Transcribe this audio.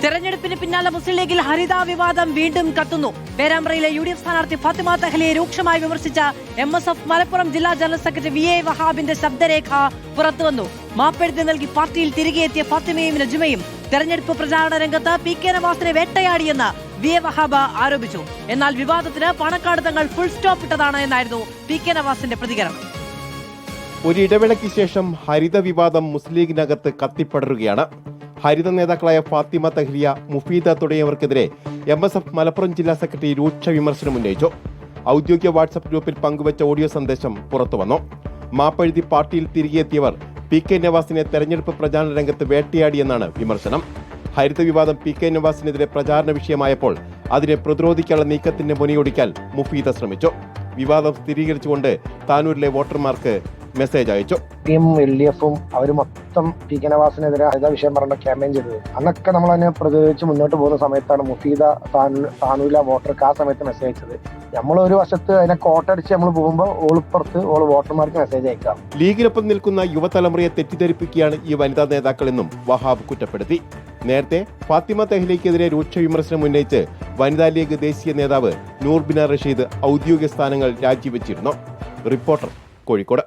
തെരഞ്ഞെടുപ്പിന് പിന്നാലെ മുസ്ലിം ലീഗിൽ ഹരിത വിവാദം വീണ്ടും കത്തുന്നു. പേരാമ്പ്രയിലെ UDF സ്ഥാനാർത്ഥി ഫാത്തിമ തഹ്ലിയെ രൂക്ഷമായി വിമർശിച്ച MSF മലപ്പുറം ജില്ലാ ജനറൽ സെക്രട്ടറി VA വഹാബിന്റെ ശബ്ദരേഖ പുറത്തുവന്നു. മാപ്പെഴുതി നൽകി പാർട്ടിയിൽ തിരികെ എത്തിയ ഫാത്തിമയും നജുമയും തെരഞ്ഞെടുപ്പ് പ്രചാരണ രംഗത്ത് PK നവാസിനെ വേട്ടയാടിയെന്ന് VA വഹാബ് ആരോപിച്ചു. എന്നാൽ വിവാദത്തിന് പാണക്കാട് തങ്ങൾ ഫുൾ സ്റ്റോപ്പ് ഇട്ടതാണ് എന്നായിരുന്നു PK നവാസിന്റെ പ്രതികരണം. ഒരിടവേളയ്ക്ക് ശേഷം ഹരിത വിവാദം മുസ്ലിം ലീഗിനകത്ത് കത്തിപ്പടരുകയാണ്. ഹരിത നേതാക്കളായ ഫാത്തിമ തഹ്ലിയ, മുഫീദ തുടങ്ങിയവർക്കെതിരെ MSF മലപ്പുറം ജില്ലാ സെക്രട്ടറി രൂക്ഷ വിമർശനം ഉന്നയിച്ചു. ഔദ്യോഗിക വാട്സ്ആപ്പ് ഗ്രൂപ്പിൽ പങ്കുവച്ച ഓഡിയോ സന്ദേശം പുറത്തുവന്നു. മാപ്പെഴുതി പാർട്ടിയിൽ തിരികെ എത്തിയവർ PK നവാസിനെ തെരഞ്ഞെടുപ്പ് പ്രചാരണ രംഗത്ത് വേട്ടയാടിയെന്നാണ് വിമർശനം. ഹരിത വിവാദം PK നവാസിനെതിരെ പ്രചാരണ വിഷയമായപ്പോൾ അതിനെ പ്രതിരോധിക്കാനുള്ള നീക്കത്തിന്റെ മുനയൊടിക്കാൻ മുഫീദ ശ്രമിച്ചു. വിവാദം സ്ഥിരീകരിച്ചുകൊണ്ട് താനൂരിലെ വോട്ടർമാർക്ക് മെസ്സേജ് അയച്ചു. LDF അവർ മൊത്തം PK നവാസിനെതിരെ ഹരിത വിഷയം പറഞ്ഞ ക്യാമ്പയിൻ ചെയ്തത്. അന്നൊക്കെ നമ്മൾ അതിനെ പ്രതിരോധിച്ച് മുന്നോട്ട് പോകുന്ന സമയത്താണ് മുഫീദ താനൂരിലെ വോട്ടർക്ക് ആ സമയത്ത് മെസ്സേജ് അയച്ചത്. നമ്മൾ ഒരു വശത്ത് അതിനെ കോട്ടടിച്ച് നമ്മൾ പോകുമ്പോൾ ഓളിപ്പുറത്ത് വോട്ടർമാർക്ക് മെസ്സേജ് അയക്കാം. ലീഗിനൊപ്പം നിൽക്കുന്ന യുവതലമുറയെ തെറ്റിദ്ധരിപ്പിക്കുകയാണ് ഈ വനിതാ നേതാക്കളെന്നും വഹാബ് കുറ്റപ്പെടുത്തി. നേരത്തെ ഫാത്തിമ തഹ്ലിക്കെതിരെ രൂക്ഷ വിമർശനം ഉന്നയിച്ച് വനിതാ ലീഗ് ദേശീയ നേതാവ് നൂർബിന റഷീദ് ഔദ്യോഗിക സ്ഥാനങ്ങൾ രാജിവെച്ചിരുന്നു. റിപ്പോർട്ടർ, കോഴിക്കോട്.